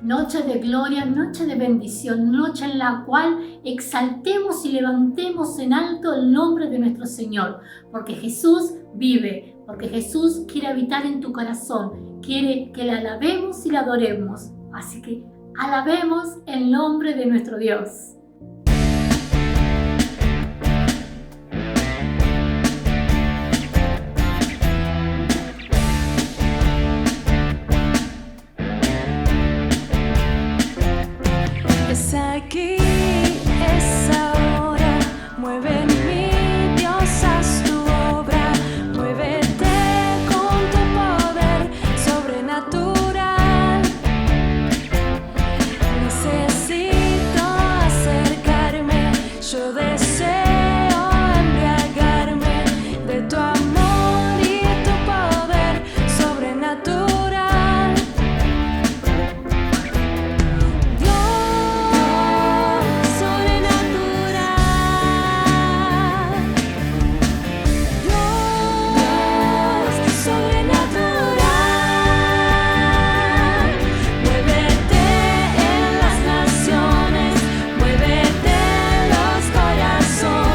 noche de gloria, noche de bendición, noche en la cual exaltemos y levantemos en alto el nombre de nuestro Señor, porque Jesús vive, porque Jesús quiere habitar en tu corazón, quiere que le alabemos y le adoremos. Así que alabemos el nombre de nuestro Dios. Es aquí, es ahora, mueve en mí, Dios, haz tu obra, muévete con tu poder sobrenatural. Necesito acercarme, yo deseo embriagarme de tu amor y tu poder sobrenatural. Corazón.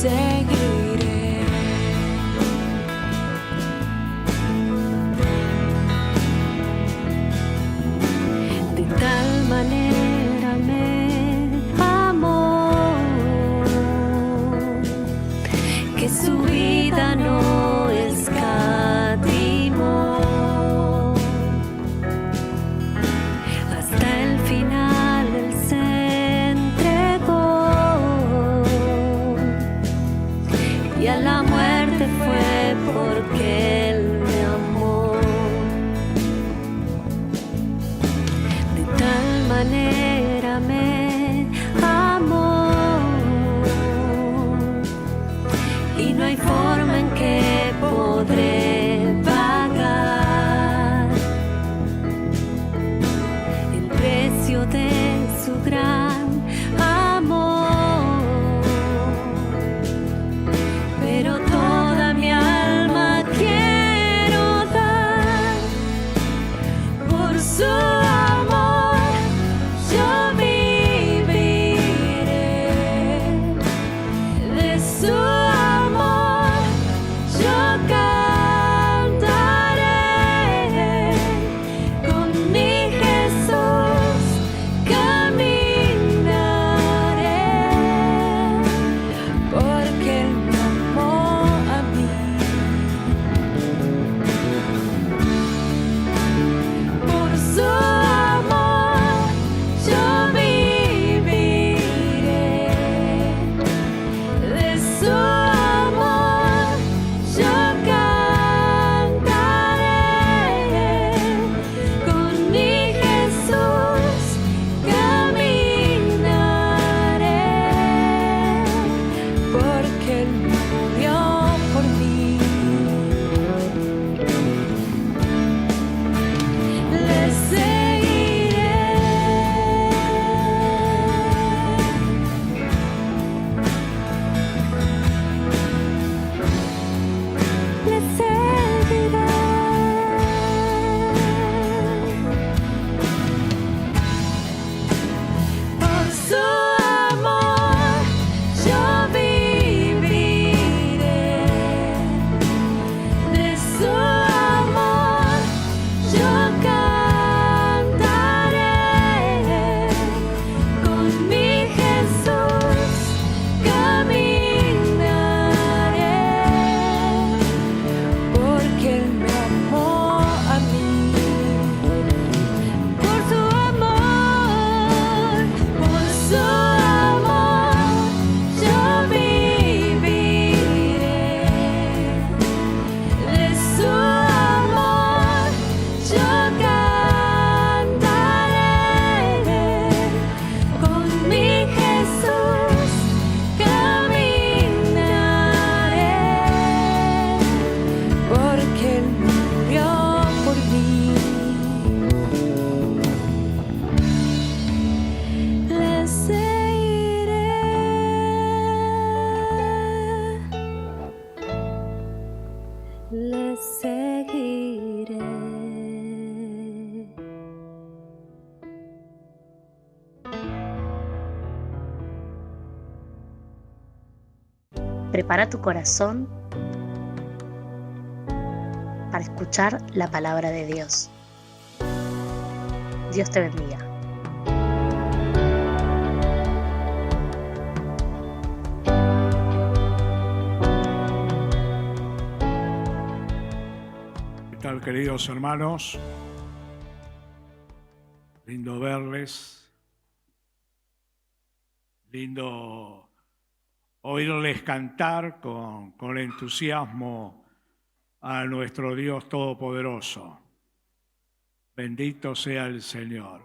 seguiré. De tal manera me amó que su vida no escatimó. Hasta el final él se entregó y a la muerte fue porque él me amó. De tal manera me amó y no hay forma en que podré pagar el precio de su gran amor. Pero toda mi alma quiero dar por su amor. Yo viviré de su amor. Yo cantaré con mi Jesús, caminaré, porque Él me amó a mí. Por su amor yo viviré, de su amor yo cantaré, con mi Jesús caminaré, porque Él murió por mí. Le seguiré, le seguiré. Por su amor yo viviré, de su amor yo cantaré, con mi Jesús caminaré, porque Él me amó a mí. Por su amor yo viviré, de su amor yo cantaré, con mi Jesús caminaré, porque Él murió por mí. Le seguiré, le seguiré. Prepara tu corazón para escuchar la palabra de Dios. Dios te bendiga. ¿Qué tal, queridos hermanos? Lindo verles, lindo oírles cantar con entusiasmo a nuestro Dios Todopoderoso. Bendito sea el Señor.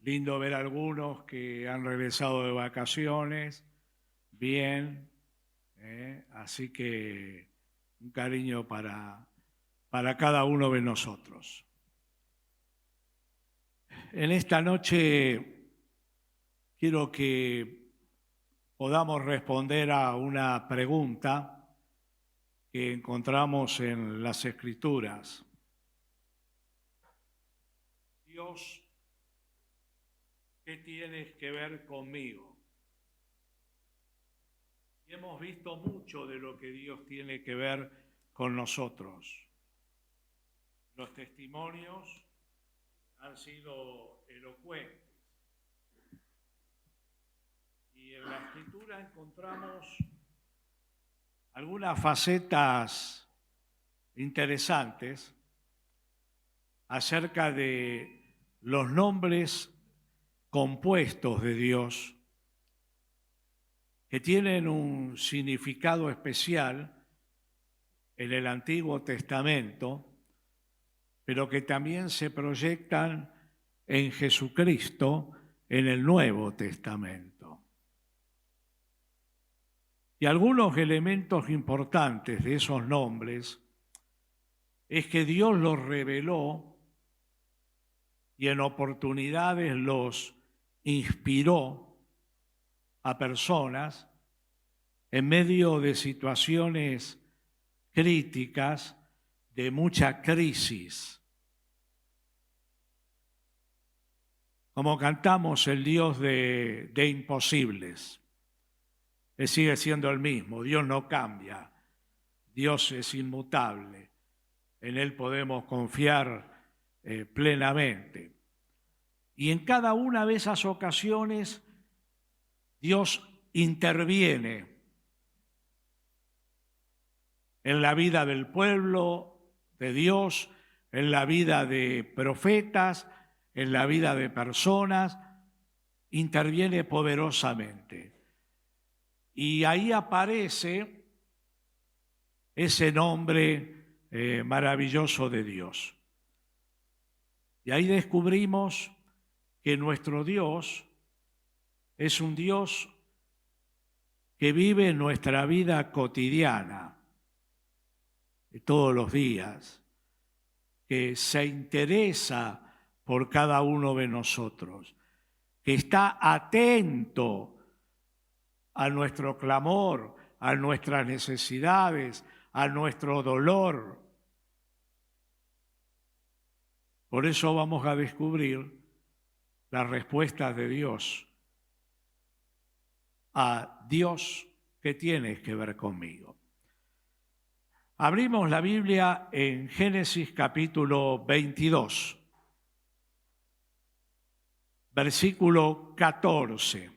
Lindo ver a algunos que han regresado de vacaciones, bien, así que un cariño para cada uno de nosotros. En esta noche quiero que podamos responder a una pregunta que encontramos en las Escrituras. Dios, ¿qué tienes que ver conmigo? hemos visto mucho de lo que Dios tiene que ver con nosotros. Los testimonios han sido elocuentes. Y en la Escritura encontramos algunas facetas interesantes acerca de los nombres compuestos de Dios que tienen un significado especial en el Antiguo Testamento, pero que también se proyectan en Jesucristo en el Nuevo Testamento. Y algunos elementos importantes de esos nombres es que Dios los reveló y en oportunidades los inspiró a personas en medio de situaciones críticas, de mucha crisis. Como cantamos el Dios de imposibles, Él sigue siendo el mismo, Dios no cambia, Dios es inmutable, en Él podemos confiar plenamente. Y en cada una de esas ocasiones Dios interviene en la vida del pueblo de Dios, en la vida de profetas, en la vida de personas, interviene poderosamente. Y ahí aparece ese nombre maravilloso de Dios. Y ahí descubrimos que nuestro Dios es un Dios que vive en nuestra vida cotidiana, de todos los días, que se interesa por cada uno de nosotros, que está atento a nuestro clamor, a nuestras necesidades, a nuestro dolor. Por eso vamos a descubrir las respuestas de Dios a Dios, ¿qué tienes que ver conmigo? Abrimos la Biblia en Génesis capítulo 22, versículo 14.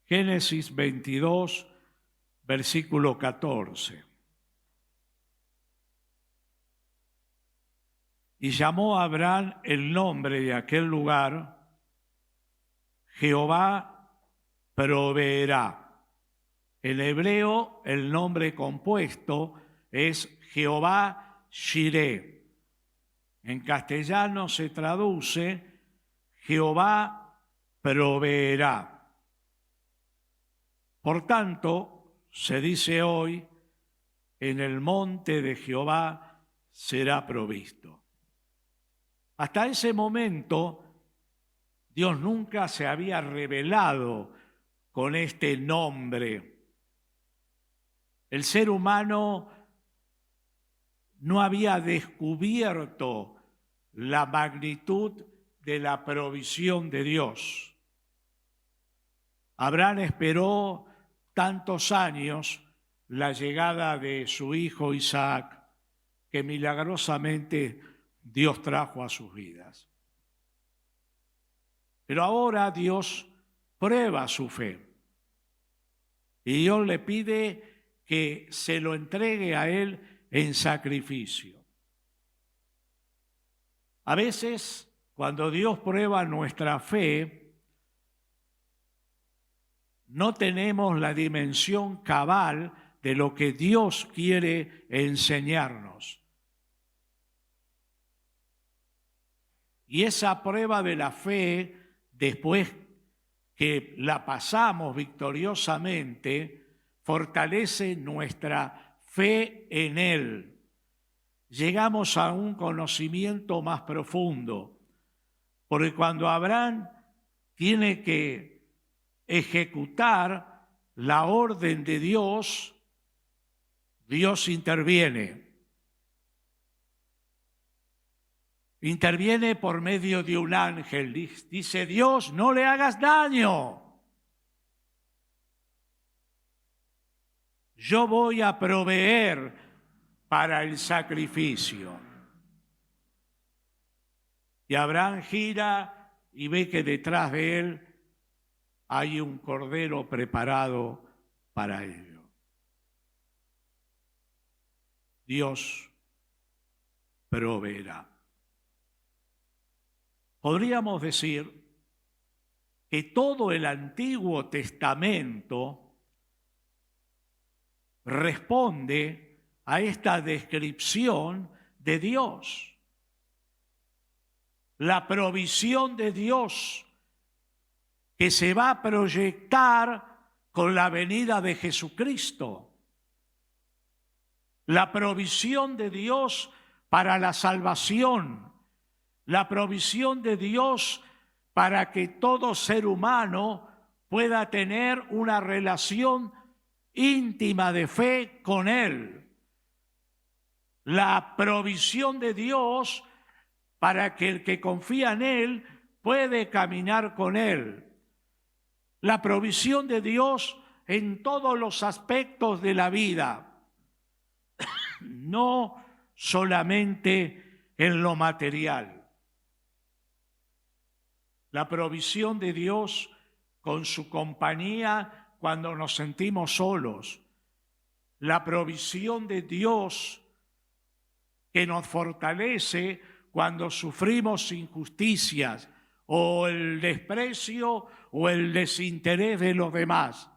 Génesis 22, versículo 14. Y llamó a Abraham el nombre de aquel lugar, Jehová proveerá. En hebreo el nombre compuesto es Jehová Jireh. En castellano se traduce Jehová proveerá. Por tanto, se dice hoy, en el monte de Jehová será provisto. Hasta ese momento, Dios nunca se había revelado con este nombre. El ser humano no había descubierto la magnitud de la provisión de Dios. Abraham esperó tantos años la llegada de su hijo Isaac, que milagrosamente Dios trajo a sus vidas. Pero ahora Dios prueba su fe y Dios le pide que se lo entregue a Él en sacrificio. A veces, cuando Dios prueba nuestra fe, no tenemos la dimensión cabal de lo que Dios quiere enseñarnos. Y esa prueba de la fe, después que la pasamos victoriosamente, fortalece nuestra fe en Él. Llegamos a un conocimiento más profundo, porque cuando Abraham tiene que ejecutar la orden de Dios, Dios interviene. Interviene por medio de un ángel. Dice Dios, no le hagas daño. yo voy a proveer para el sacrificio. Y Abraham gira y ve que detrás de él hay un cordero preparado para ello. Dios proveerá. Podríamos decir que todo el Antiguo Testamento responde a esta descripción de Dios. La provisión de Dios que se va a proyectar con la venida de Jesucristo. La provisión de Dios para la salvación. La provisión de Dios para que todo ser humano pueda tener una relación íntima de fe con Él. La provisión de Dios para que el que confía en Él puede caminar con Él. La provisión de Dios en todos los aspectos de la vida, no solamente en lo material. La provisión de Dios con su compañía cuando nos sentimos solos. La provisión de Dios que nos fortalece cuando sufrimos injusticias o el desprecio o el desinterés de los demás.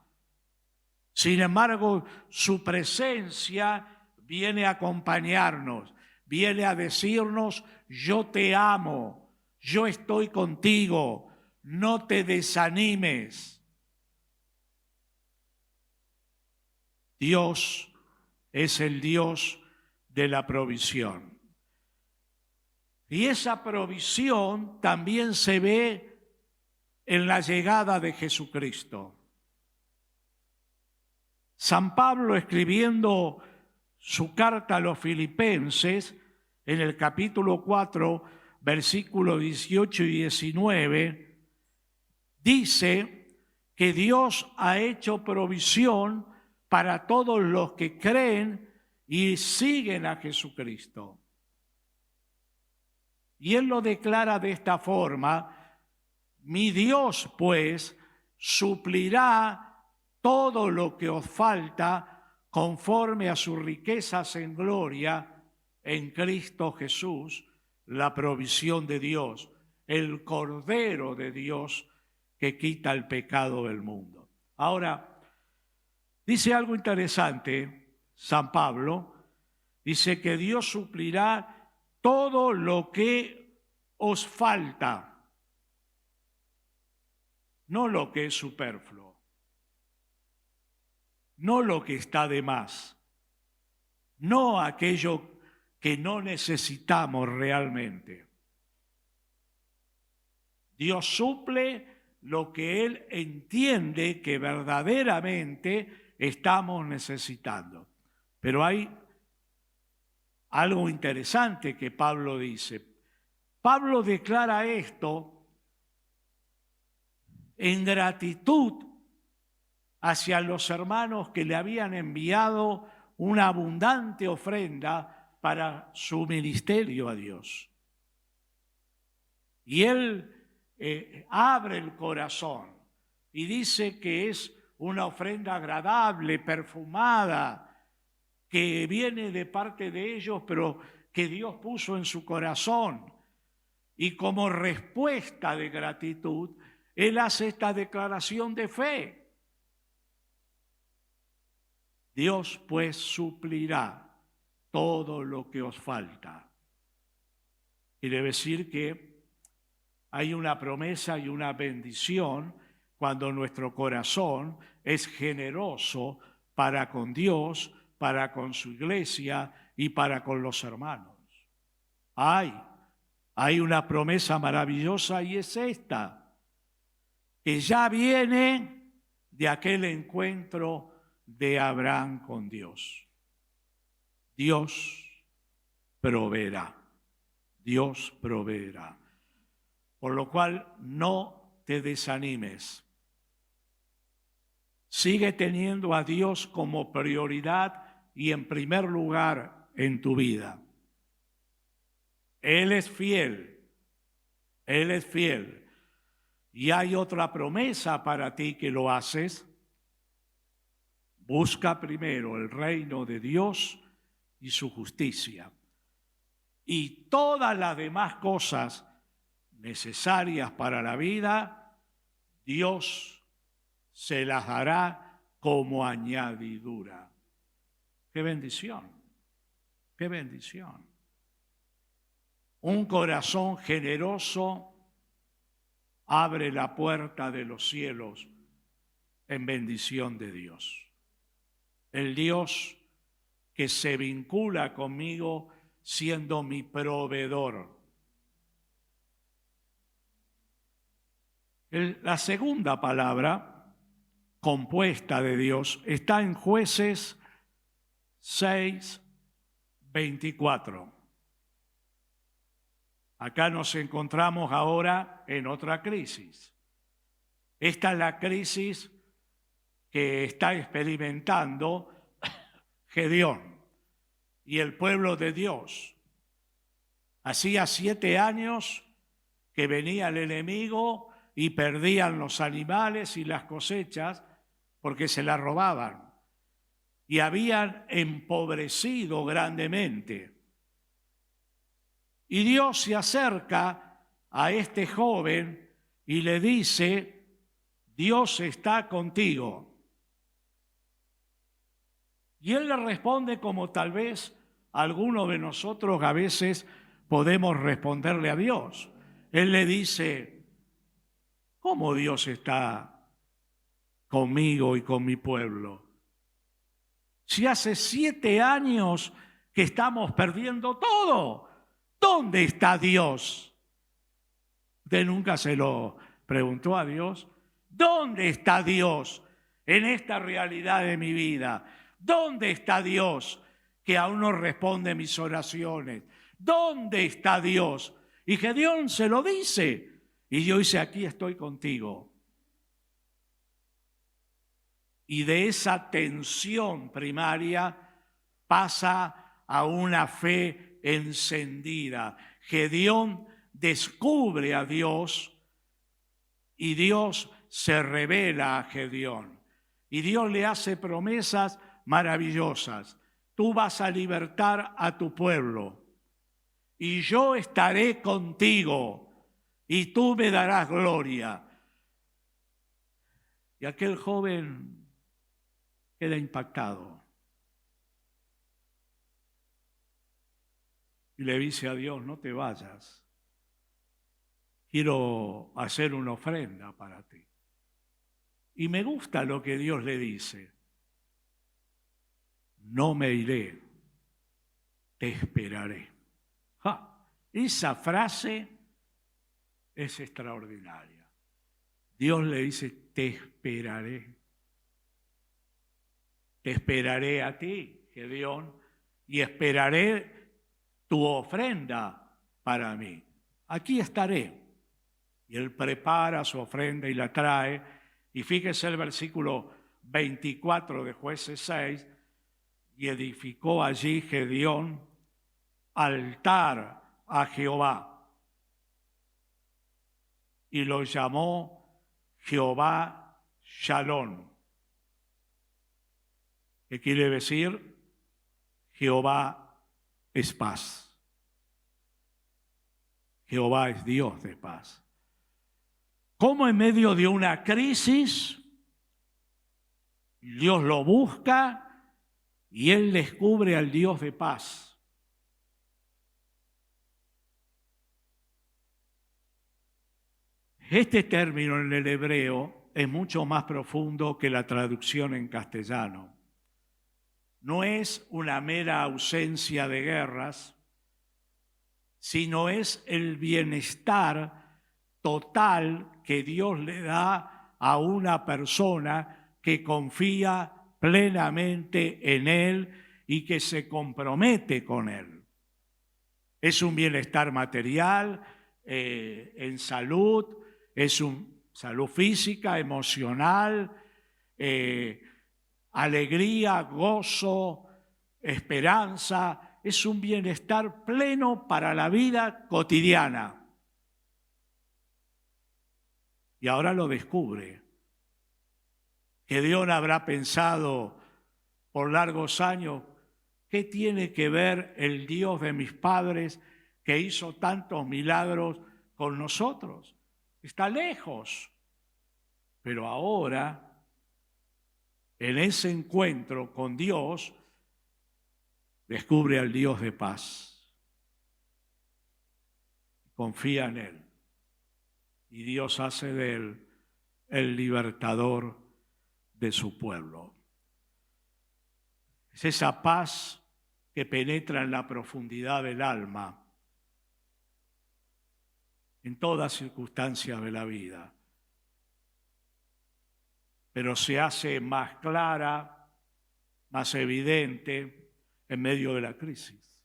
Sin embargo, su presencia viene a acompañarnos, viene a decirnos: yo te amo. Yo estoy contigo, no te desanimes. Dios es el Dios de la provisión. Y esa provisión también se ve en la llegada de Jesucristo. San Pablo, escribiendo su carta a los Filipenses, en el capítulo 4, versículos 18 y 19, dice que Dios ha hecho provisión para todos los que creen y siguen a Jesucristo. Y Él lo declara de esta forma: mi Dios, pues, suplirá todo lo que os falta conforme a sus riquezas en gloria en Cristo Jesús. La provisión de Dios, el Cordero de Dios que quita el pecado del mundo. Ahora, dice algo interesante San Pablo, dice que Dios suplirá todo lo que os falta, no lo que es superfluo, no lo que está de más, no aquello que no necesitamos realmente. Dios suple lo que Él entiende que verdaderamente estamos necesitando. Pero hay algo interesante que Pablo dice. Pablo declara esto en gratitud hacia los hermanos que le habían enviado una abundante ofrenda para su ministerio a Dios. Y él abre el corazón y dice que es una ofrenda agradable, perfumada, que viene de parte de ellos, pero que Dios puso en su corazón. Y como respuesta de gratitud, él hace esta declaración de fe. Dios pues suplirá todo lo que os falta. Quiere decir que hay una promesa y una bendición cuando nuestro corazón es generoso para con Dios, para con su iglesia y para con los hermanos. Hay una promesa maravillosa y es esta, que ya viene de aquel encuentro de Abraham con Dios. Dios proveerá, Dios proveerá. Por lo cual no te desanimes. Sigue teniendo a Dios como prioridad y en primer lugar en tu vida. Él es fiel. Él es fiel. Y hay otra promesa para ti que lo haces. Busca primero el reino de Dios y su justicia. Y todas las demás cosas necesarias para la vida, Dios se las dará como añadidura. ¡Qué bendición! ¡Qué bendición! Un corazón generoso abre la puerta de los cielos en bendición de Dios. El Dios que se vincula conmigo siendo mi proveedor. La segunda palabra compuesta de Dios está en Jueces 6:24. Acá nos encontramos ahora en otra crisis. Esta es la crisis que está experimentando Gedeón y el pueblo de Dios. Hacía 7 años que venía el enemigo y perdían los animales y las cosechas porque se las robaban y habían empobrecido grandemente. Y Dios se acerca a este joven y le dice: Dios está contigo. Y él le responde como tal vez algunos de nosotros a veces podemos responderle a Dios. Él le dice: ¿cómo Dios está conmigo y con mi pueblo? Si hace 7 años que estamos perdiendo todo, ¿dónde está Dios? ¿Usted nunca se lo preguntó a Dios? ¿Dónde está Dios en esta realidad de mi vida? ¿Dónde está Dios que aún no responde mis oraciones? ¿Dónde está Dios? Y Gedeón se lo dice. Y Dios dice: aquí estoy contigo. Y de esa tensión primaria pasa a una fe encendida. Gedeón descubre a Dios y Dios se revela a Gedeón. Y Dios le hace promesas maravillosas. Tú vas a libertar a tu pueblo y yo estaré contigo y tú me darás gloria. Y aquel joven queda impactado y le dice a Dios: no te vayas, quiero hacer una ofrenda para ti. Y me gusta lo que Dios le dice: no me iré, te esperaré. Esa frase es extraordinaria. Dios le dice: te esperaré. Te esperaré a ti, Gedeón, y esperaré tu ofrenda para mí. Aquí estaré. Y él prepara su ofrenda y la trae. Y fíjese el versículo 24 de Jueces 6. Y edificó allí Gedeón altar a Jehová. Y lo llamó Jehová Shalom. ¿Qué quiere decir? Jehová es paz. Jehová es Dios de paz. ¿Cómo en medio de una crisis Dios lo busca y él descubre al Dios de paz? Este término en el hebreo es mucho más profundo que la traducción en castellano. No es una mera ausencia de guerras, sino es el bienestar total que Dios le da a una persona que confía plenamente en Él y que se compromete con Él. Es un bienestar material, en salud, es salud física, emocional, alegría, gozo, esperanza, es un bienestar pleno para la vida cotidiana. Y ahora lo descubre. Gedeón habrá pensado por largos años, ¿qué tiene que ver el Dios de mis padres que hizo tantos milagros con nosotros? Está lejos. Pero ahora, en ese encuentro con Dios, descubre al Dios de paz. Confía en Él. Y Dios hace de Él el libertador de su pueblo. Es esa paz que penetra en la profundidad del alma, en todas circunstancias de la vida, pero se hace más clara, más evidente en medio de la crisis,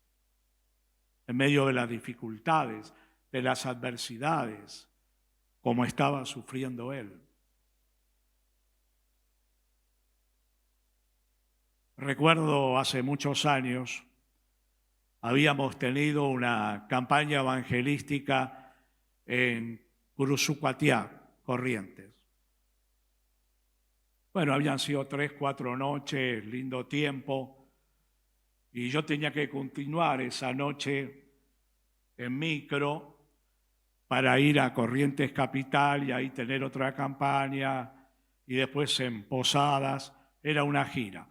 en medio de las dificultades, de las adversidades, como estaba sufriendo él. Recuerdo hace muchos años, habíamos tenido una campaña evangelística en Curuzucuatiá, Corrientes. Bueno, habían sido 3, 4 noches, lindo tiempo, y yo tenía que continuar esa noche en micro para ir a Corrientes Capital y ahí tener otra campaña, y después en Posadas, era una gira.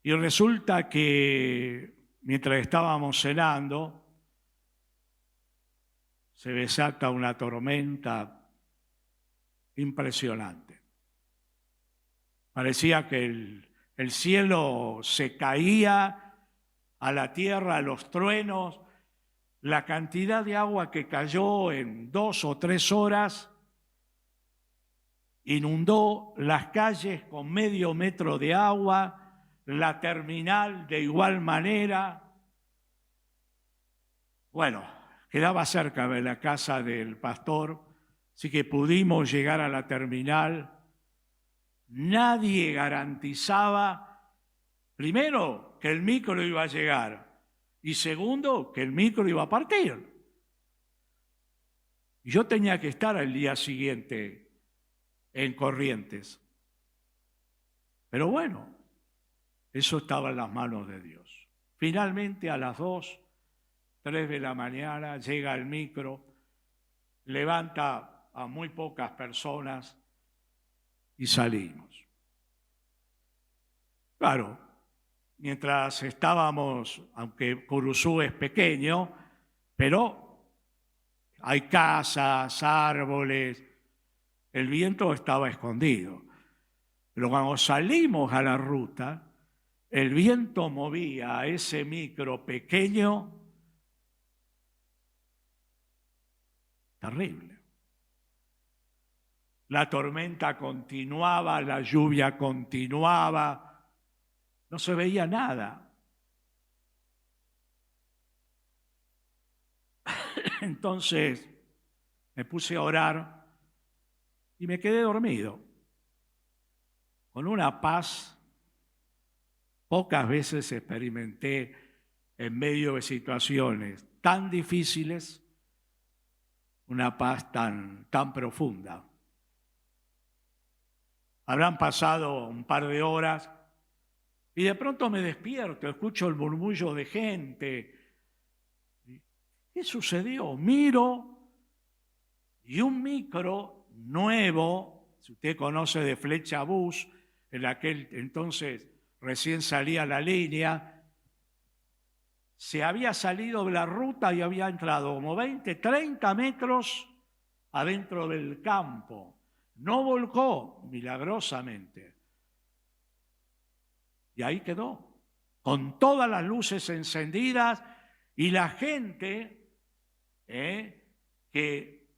Y resulta que mientras estábamos cenando, se desata una tormenta impresionante. Parecía que el cielo se caía a la tierra, a los truenos. La cantidad de agua que cayó en 2 o 3 horas inundó las calles con medio metro de agua, la terminal de igual manera. Bueno, quedaba cerca de la casa del pastor, así que pudimos llegar a la terminal. Nadie garantizaba, primero, que el micro iba a llegar y segundo, que el micro iba a partir. Y yo tenía que estar al día siguiente en Corrientes. Pero bueno, eso estaba en las manos de Dios. Finalmente a las 2, 3 de la mañana llega el micro, levanta a muy pocas personas y salimos. Claro, mientras estábamos, aunque Curuzú es pequeño, pero hay casas, árboles, el viento estaba escondido. Pero cuando salimos a la ruta, el viento movía a ese micro pequeño terrible. La tormenta continuaba, la lluvia continuaba, no se veía nada. Entonces me puse a orar y me quedé dormido, con una paz. Pocas veces experimenté en medio de situaciones tan difíciles una paz tan profunda. Habrán pasado un par de horas y de pronto me despierto, escucho el murmullo de gente. ¿Qué sucedió? Miro y un micro nuevo, si usted conoce de Flecha Bus, en aquel entonces recién salía la línea, se había salido de la ruta y había entrado como 20, 30 metros adentro del campo. No volcó milagrosamente. Y ahí quedó, con todas las luces encendidas y la gente que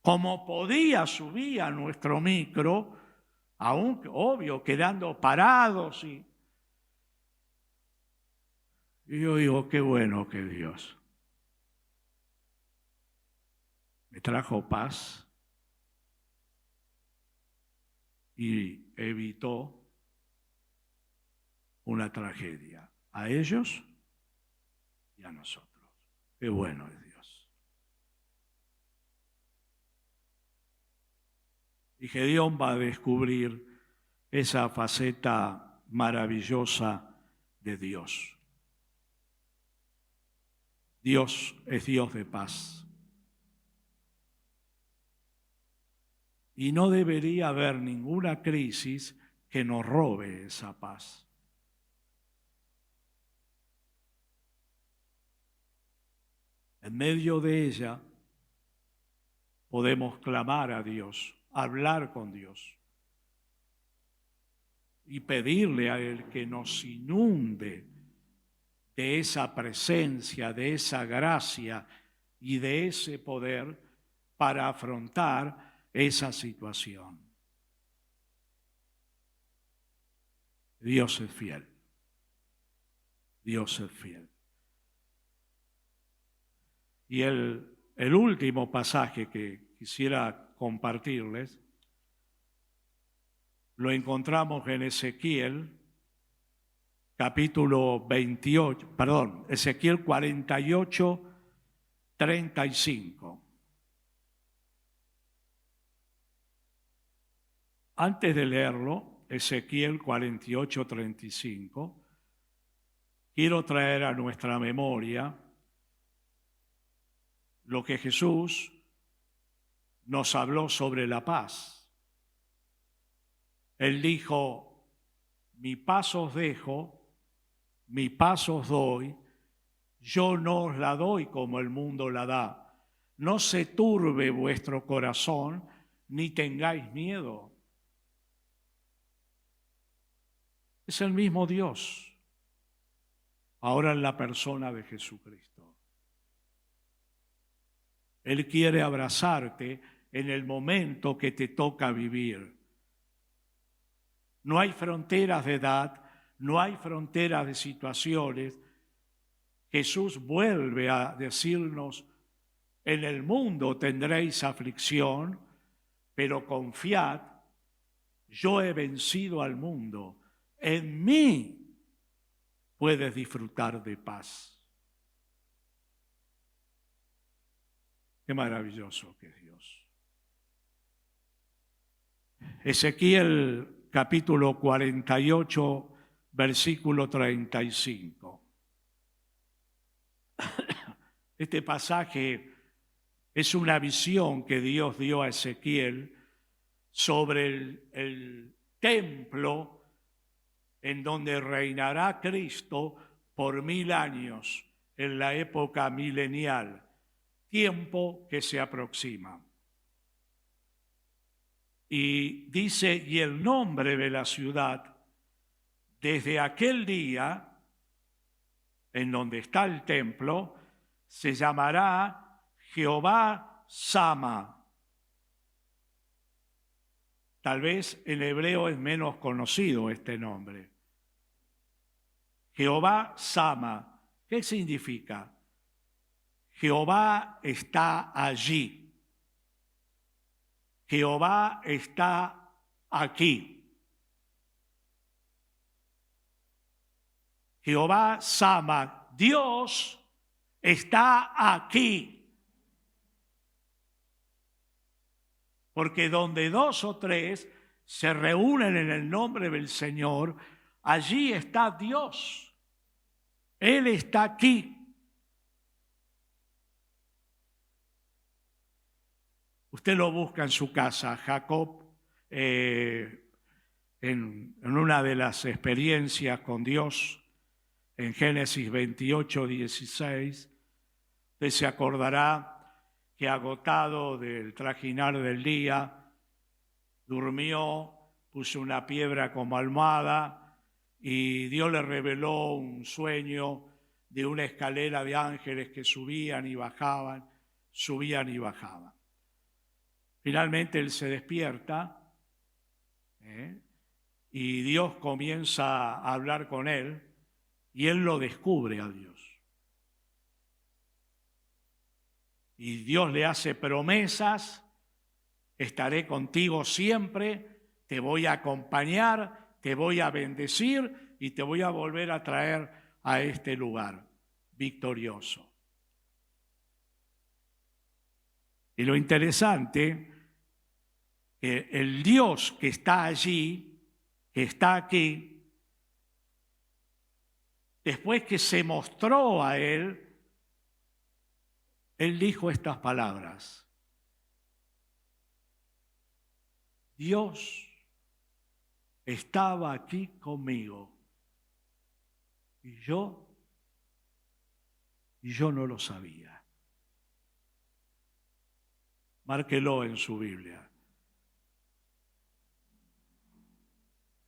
como podía subía a nuestro micro, aún obvio quedando parados. Y yo digo, qué bueno que Dios me trajo paz y evitó una tragedia a ellos y a nosotros. Qué bueno es Dios. Y Gedeón va a descubrir esa faceta maravillosa de Dios. Dios es Dios de paz. Y no debería haber ninguna crisis que nos robe esa paz. En medio de ella podemos clamar a Dios, hablar con Dios y pedirle a Él que nos inunde de esa presencia, de esa gracia y de ese poder para afrontar esa situación. Dios es fiel. Dios es fiel. Y el último pasaje que quisiera compartirles lo encontramos en Ezequiel, capítulo 28, perdón, Ezequiel 48, 35. Antes de leerlo, Ezequiel 48, 35, quiero traer a nuestra memoria lo que Jesús nos habló sobre la paz. Él dijo, mi paz os dejo, mi paz os doy, yo no os la doy como el mundo la da. No se turbe vuestro corazón, ni tengáis miedo. Es el mismo Dios, ahora en la persona de Jesucristo. Él quiere abrazarte en el momento que te toca vivir. No hay fronteras de edad, no hay fronteras de situaciones. Jesús vuelve a decirnos, en el mundo tendréis aflicción, pero confiad, yo he vencido al mundo. En mí puedes disfrutar de paz. Qué maravilloso que es Dios. Ezequiel capítulo 48, versículo 35. Este pasaje es una visión que Dios dio a Ezequiel sobre el templo en donde reinará Cristo por 1000 años en la época milenial, tiempo que se aproxima. Y dice, y el nombre de la ciudad, desde aquel día, en donde está el templo, se llamará Jehová Sama. Tal vez en hebreo es menos conocido este nombre. Jehová Sama. ¿Qué significa? Jehová está allí. Jehová está aquí. Jehová Sama. Dios está aquí. Porque donde 2 o 3 se reúnen en el nombre del Señor, allí está Dios. Él está aquí. Usted lo busca en su casa. Jacob, en una de las experiencias con Dios, en Génesis 28, 16, usted se acordará que agotado del trajinar del día, durmió, puso una piedra como almohada y Dios le reveló un sueño de una escalera de ángeles que subían y bajaban, subían y bajaban. Finalmente él se despierta y Dios comienza a hablar con él y él lo descubre a Dios. Y Dios le hace promesas, estaré contigo siempre, te voy a acompañar, te voy a bendecir y te voy a volver a traer a este lugar victorioso. Y lo interesante, que el Dios que está allí, que está aquí, después que se mostró a él dijo estas palabras: Dios estaba aquí conmigo y yo no lo sabía. Márquelo en su Biblia.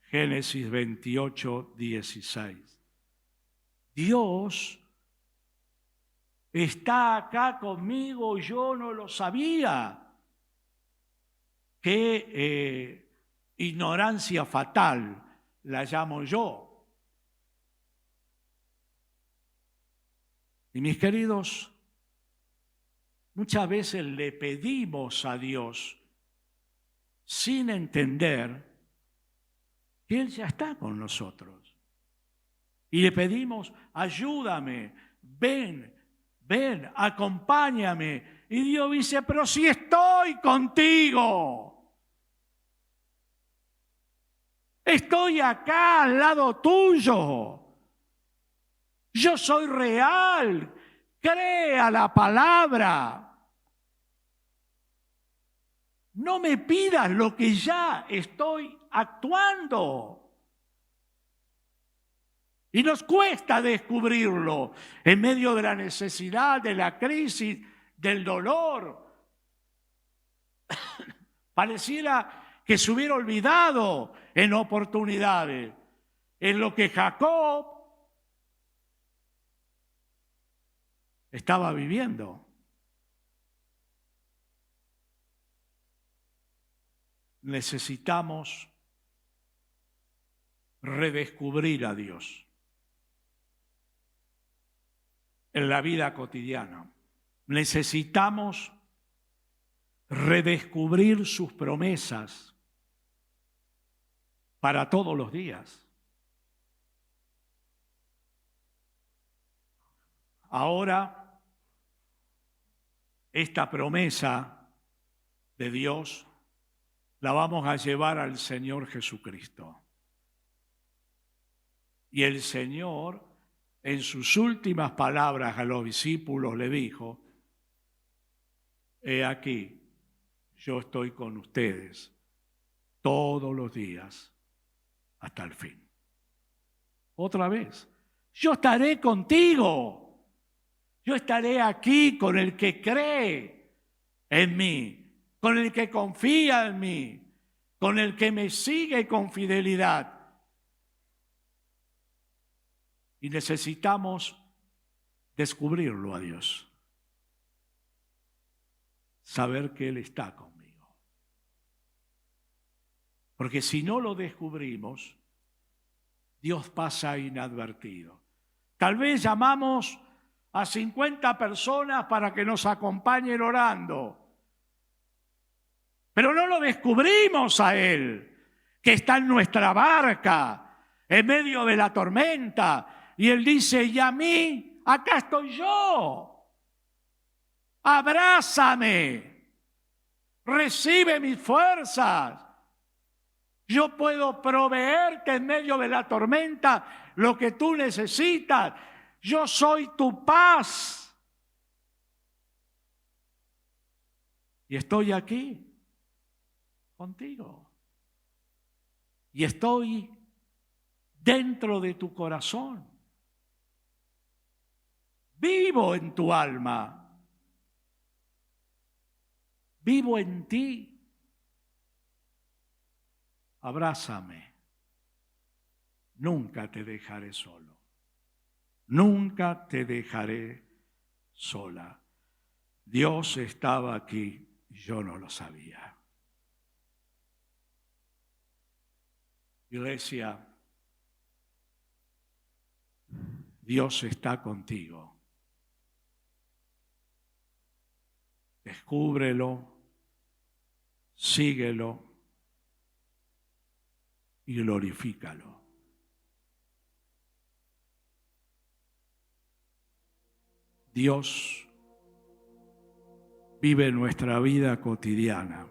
Génesis 28, 16. Dios está acá conmigo y yo no lo sabía. Qué ignorancia fatal la llamo yo. Y mis queridos, muchas veces le pedimos a Dios sin entender que Él ya está con nosotros. Y le pedimos: ayúdame, ven, acompáñame. Y Dios dice: pero si estoy contigo, estoy acá al lado tuyo. Yo soy real, crea la palabra. No me pidas lo que ya estoy actuando. Y nos cuesta descubrirlo en medio de la necesidad, de la crisis, del dolor. Pareciera que se hubiera olvidado en oportunidades. En lo que Jacob estaba viviendo. Necesitamos redescubrir a Dios en la vida cotidiana. Necesitamos redescubrir sus promesas para todos los días. Ahora, esta promesa de Dios la vamos a llevar al Señor Jesucristo. Y el Señor, en sus últimas palabras a los discípulos, le dijo: he aquí, yo estoy con ustedes todos los días hasta el fin. Otra vez, yo estaré contigo. Yo estaré aquí con el que cree en mí, con el que confía en mí, con el que me sigue con fidelidad. Y necesitamos descubrirlo a Dios. Saber que Él está conmigo. Porque si no lo descubrimos, Dios pasa inadvertido. Tal vez llamamos a 50 personas para que nos acompañen orando, pero no lo descubrimos a Él, que está en nuestra barca, en medio de la tormenta, y Él dice: y a mí, acá estoy yo, abrázame, recibe mis fuerzas, yo puedo proveerte en medio de la tormenta lo que tú necesitas. Yo soy tu paz. Y estoy aquí contigo. Y estoy dentro de tu corazón. Vivo en tu alma. Vivo en ti. Abrázame. Nunca te dejaré solo. Nunca te dejaré sola. Dios estaba aquí y yo no lo sabía. Iglesia, Dios está contigo. Descúbrelo, síguelo y glorifícalo. Dios vive nuestra vida cotidiana.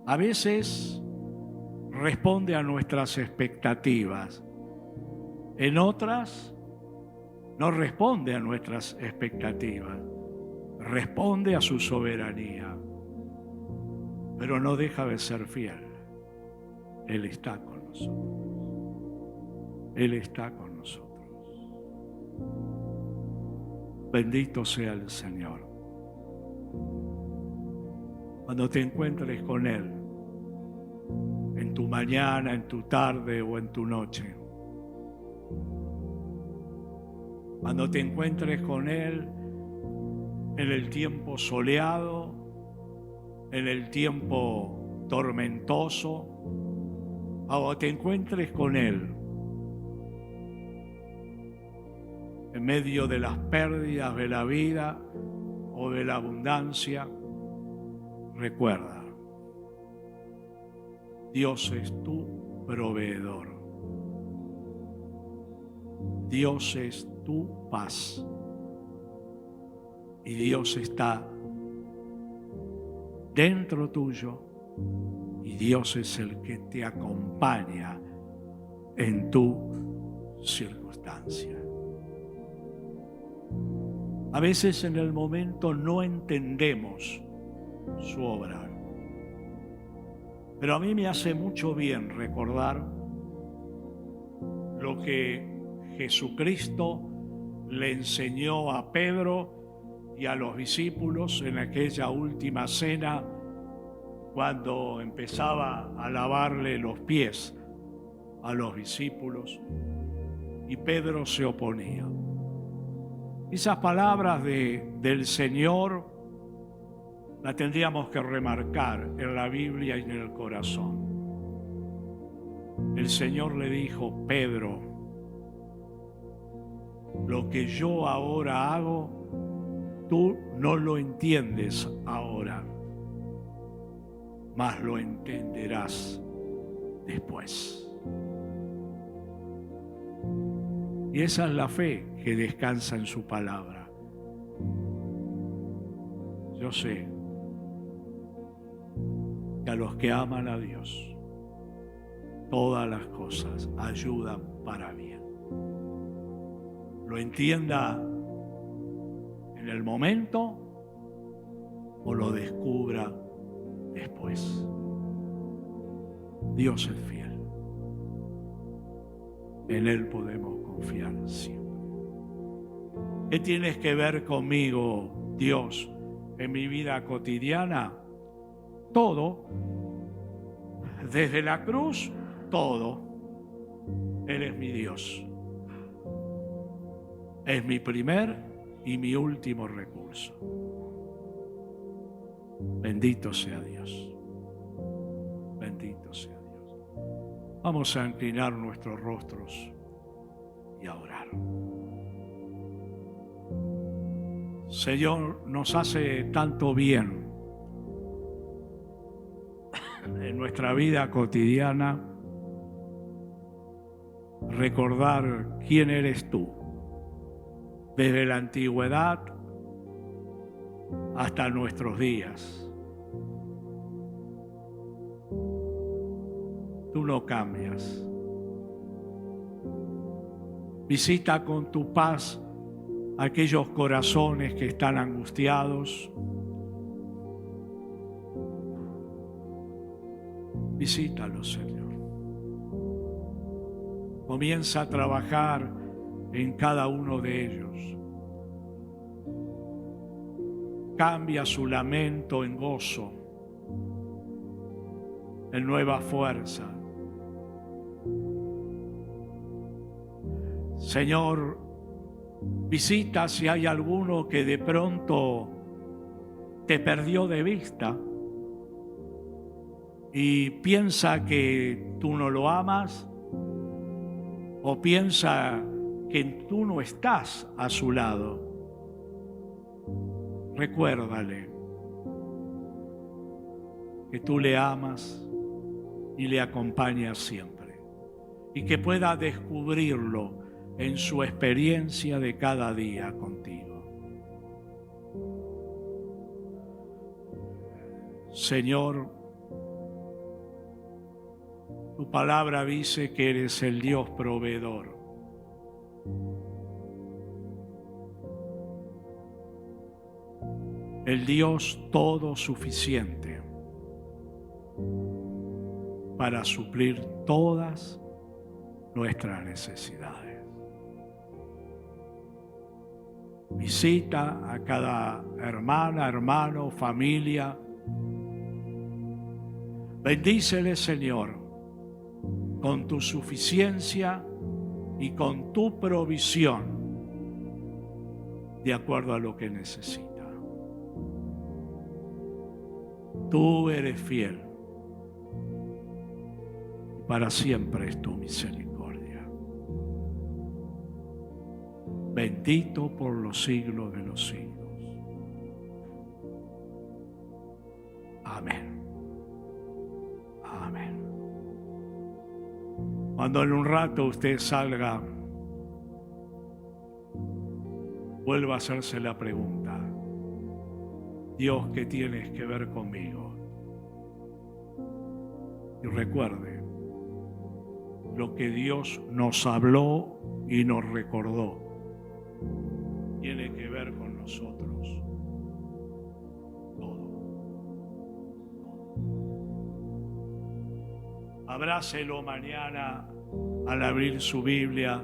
A veces responde a nuestras expectativas. En otras no responde a nuestras expectativas. Responde a su soberanía. Pero no deja de ser fiel. Él está con nosotros. Él está con nosotros. Bendito sea el Señor. Cuando te encuentres con Él, en tu mañana, en tu tarde o en tu noche, cuando te encuentres con Él en el tiempo soleado, en el tiempo tormentoso, o te encuentres con Él en medio de las pérdidas de la vida o de la abundancia, recuerda, Dios es tu proveedor. Dios es tu paz. Y Dios está dentro tuyo y Dios es el que te acompaña en tu circunstancia. A veces en el momento no entendemos su obra, pero a mí me hace mucho bien recordar lo que Jesucristo le enseñó a Pedro y a los discípulos en aquella última cena, cuando empezaba a lavarle los pies a los discípulos y Pedro se oponía. Esas palabras del Señor las tendríamos que remarcar en la Biblia y en el corazón. El Señor le dijo: Pedro, lo que yo ahora hago, tú no lo entiendes ahora, mas lo entenderás después. Y esa es la fe que descansa en su palabra. Yo sé que a los que aman a Dios, todas las cosas ayudan para bien. Lo entienda en el momento o lo descubra después. Dios es fiel. En Él podemos confiar siempre. ¿Qué tienes que ver conmigo, Dios, en mi vida cotidiana? Todo. Desde la cruz, todo. Él es mi Dios. Es mi primer y mi último recurso. Bendito sea Dios. Bendito sea Dios. Vamos a inclinar nuestros rostros y a orar. Señor, nos hace tanto bien en nuestra vida cotidiana recordar quién eres tú, desde la antigüedad hasta nuestros días. Tú no cambias. Visita con tu paz aquellos corazones que están angustiados. Visítalos, Señor. Comienza a trabajar en cada uno de ellos. Cambia su lamento en gozo, en nueva fuerza. Señor, visita si hay alguno que de pronto te perdió de vista y piensa que tú no lo amas, o piensa que tú no estás a su lado. Recuérdale que tú le amas, y le acompaña siempre, y que pueda descubrirlo en su experiencia de cada día contigo. Señor, tu palabra dice que eres el Dios proveedor. El Dios todo suficiente para suplir todas nuestras necesidades. Visita a cada hermana, hermano, familia. Bendícele, Señor, con tu suficiencia y con tu provisión, de acuerdo a lo que necesita. Tú eres fiel, y para siempre es tu misericordia. Bendito por los siglos de los siglos. Amén. Amén. Cuando en un rato usted salga, vuelva a hacerse la pregunta: Dios, ¿qué tienes que ver conmigo? Y recuerde, lo que Dios nos habló y nos recordó tiene que ver con nosotros. Todo. Abrácelo mañana al abrir su Biblia,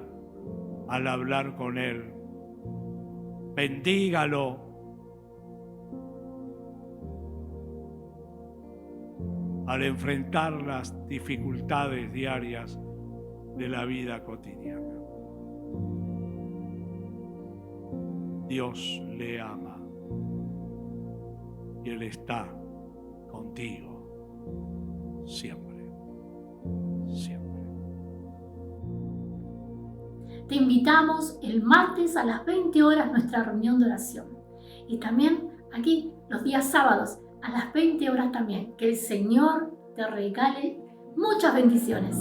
al hablar con Él. Bendígalo. Al enfrentar las dificultades diarias de la vida cotidiana. Dios le ama y Él está contigo siempre, siempre. Te invitamos el martes a las 20 horas a nuestra reunión de oración. Y también aquí los días sábados a las 20 horas también. Que el Señor te regale muchas bendiciones.